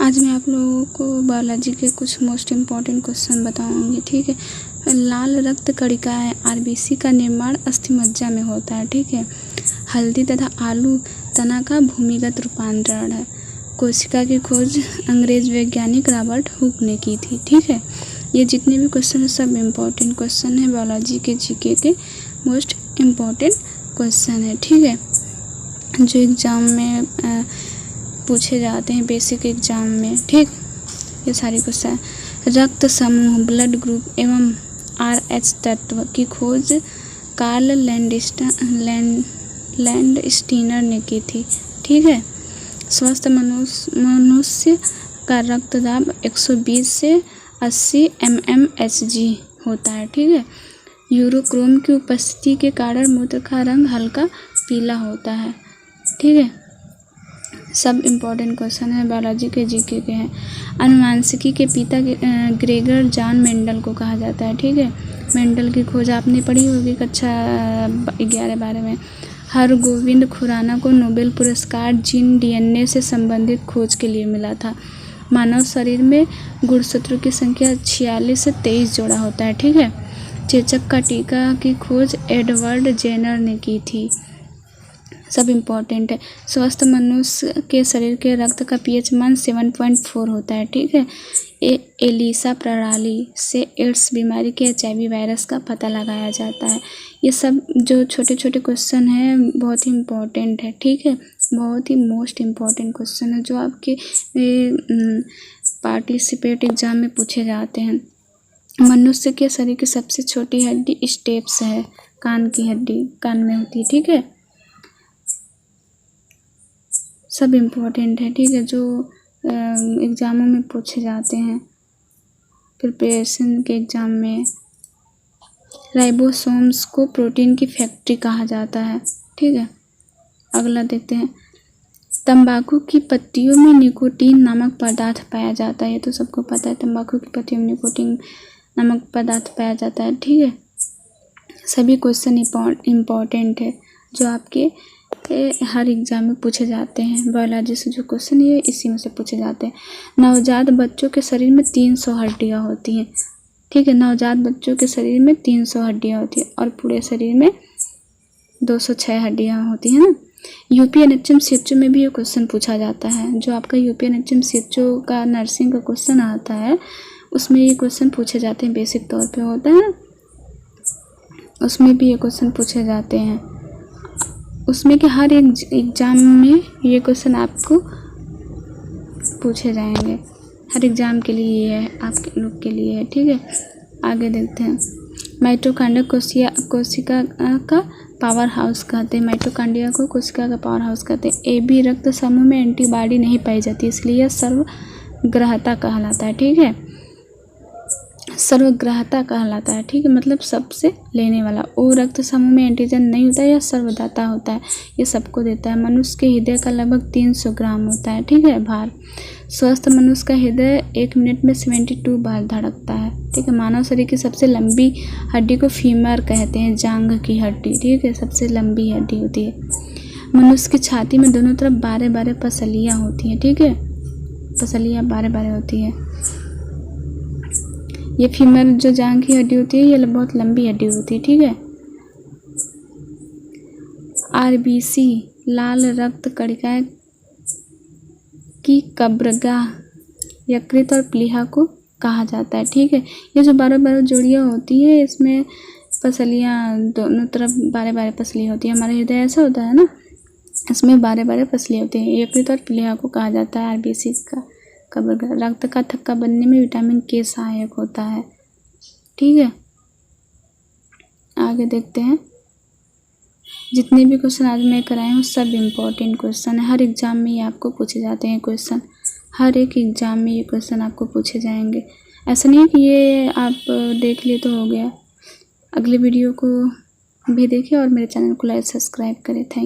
आज मैं आप लोगों को बायोलॉजी के कुछ मोस्ट इम्पॉर्टेंट क्वेश्चन बताऊंगी। ठीक है। लाल रक्त कणिकाएं आरबीसी का निर्माण अस्थिमज्जा में होता है। ठीक है। हल्दी तथा आलू तना का भूमिगत रूपांतरण है। कोशिका की खोज अंग्रेज वैज्ञानिक रॉबर्ट हुक ने की थी। ठीक है। ये जितने भी क्वेश्चन है सब इम्पॉर्टेंट क्वेश्चन है, बायोलॉजी के जीके के मोस्ट इम्पॉर्टेंट क्वेश्चन है। ठीक है, जो एग्ज़ाम में पूछे जाते हैं बेसिक एग्ज़ाम में। ठीक, ये सारी क्वेश्चन। रक्त समूह ब्लड ग्रुप एवं RH तत्व की खोज कार्ल लैंडस्टीनर ने की थी। ठीक है। स्वस्थ मनुष्य का रक्तदाब 120 से 80 mmHg होता है। ठीक है। यूरोक्रोम की उपस्थिति के कारण मूत्र का रंग हल्का पीला होता है। ठीक है, सब इम्पोर्टेंट क्वेश्चन है, बायोलॉजी के जीके के हैं। अनुवांशिकी के पिता ग्रेगर जॉन मेंडल को कहा जाता है। ठीक है। मेंडल की खोज आपने पढ़ी होगी कक्षा 11-12 में। हरगोविंद खुराना को नोबेल पुरस्कार जीन DNA से संबंधित खोज के लिए मिला था। मानव शरीर में गुणसूत्रों की संख्या 46 से 23 जोड़ा होता है। ठीक है। चेचक का टीका की खोज एडवर्ड जेनर ने की थी। सब इम्पोर्टेंट है। स्वस्थ मनुष्य के शरीर के रक्त का pH मान 7.4 होता है। ठीक है। एलिसा प्रणाली से एड्स बीमारी के HIV वायरस का पता लगाया जाता है। ये सब जो छोटे छोटे क्वेश्चन हैं बहुत ही इम्पोर्टेंट है। ठीक है, बहुत ही मोस्ट इम्पॉर्टेंट क्वेश्चन है जो आपके पार्टिसिपेट एग्ज़ाम में पूछे जाते हैं। मनुष्य के शरीर की सबसे छोटी हड्डी स्टेप्स है, कान की हड्डी, कान में होती है। ठीक है, सब इम्पोर्टेंट है। ठीक है, जो एग्ज़ामों में पूछे जाते हैं प्रिपरेशन के एग्ज़ाम में। राइबोसोम्स को प्रोटीन की फैक्ट्री कहा जाता है। ठीक है, अगला देखते हैं। तंबाकू की पत्तियों में निकोटीन नामक पदार्थ पाया जाता है। ये तो सबको पता है, तंबाकू की पत्तियों में निकोटीन नामक पदार्थ पाया जाता है। ठीक है, सभी क्वेश्चन इम्पॉर्टेंट है जो आपके हर एग्ज़ाम में पूछे जाते हैं। बायोलॉजी से जो क्वेश्चन ये इसी में से पूछे जाते हैं। नवजात बच्चों के शरीर में 300 हड्डियाँ होती हैं। ठीक है, नवजात बच्चों के शरीर में 300 हड्डियाँ होती हैं और पूरे शरीर में 206 हड्डियाँ होती हैं ना। UPNHM CHO में भी ये क्वेश्चन पूछा जाता है। जो आपका UPNHM CHO का नर्सिंग का क्वेश्चन आता है उसमें ये क्वेश्चन पूछे जाते हैं, बेसिक तौर पे होता है, उसमें भी ये क्वेश्चन पूछे जाते हैं। उसमें कि हर एक एग्ज़ाम में ये क्वेश्चन आपको पूछे जाएंगे, हर एग्ज़ाम के लिए ये है, आपके लोग के लिए है। ठीक है, आगे देखते हैं। माइटोकॉन्ड्रिया कोशिका का पावर हाउस कहते हैं। माइटोकॉन्ड्रिया को कोशिका का पावर हाउस कहते हैं। AB रक्त समूह में एंटीबॉडी नहीं पाई जाती, इसलिए यह सर्वग्राहता कहलाता है। ठीक है, सर्वग्राहता कहलाता है। ठीक है, मतलब सबसे लेने वाला। O रक्त समूह में एंटीजन नहीं होता है, यह सर्वदाता होता है, ये सबको देता है। मनुष्य के हृदय का लगभग 300 ग्राम होता है। ठीक है, भार। स्वस्थ मनुष्य का हृदय 1 मिनट में 72 बार धड़कता है। ठीक है, मानव शरीर की सबसे लंबी हड्डी को फीमर कहते हैं, जांघ की हड्डी। ठीक है, सबसे लंबी हड्डी होती है। मनुष्य की छाती में दोनों तरफ 12-12 पसलियाँ होती हैं। ठीक है, पसलियाँ 12-12 होती है। ये फीमर जो जांघ की हड्डी होती है ये बहुत लंबी हड्डी होती है। ठीक है। RBC लाल रक्त कणिकाएं की कब्रगाह यकृत और प्लीहा को कहा जाता है। ठीक है, ये जो 12-12 जोड़ियाँ होती है इसमें पसलियाँ दोनों तरफ 12-12 पसलियाँ होती है। हमारा हृदय ऐसा होता है ना, इसमें 12-12 पसलियाँ होती हैं। यकृत और प्लीहा को कहा जाता है RBC का कब्रगाह। रक्त का थक्का बनने में विटामिन K सहायक होता है। ठीक है, आगे देखते हैं। जितने भी क्वेश्चन आज मैं कराए हूँ सब इम्पोर्टेंट क्वेश्चन है। हर एग्ज़ाम में ये आपको पूछे जाते हैं क्वेश्चन, हर एक एग्ज़ाम में ये क्वेश्चन आपको पूछे जाएंगे। ऐसा नहीं है कि ये आप देख लिए तो हो गया। अगले वीडियो को भी देखें और मेरे चैनल को लाइक सब्सक्राइब करें। Thank you.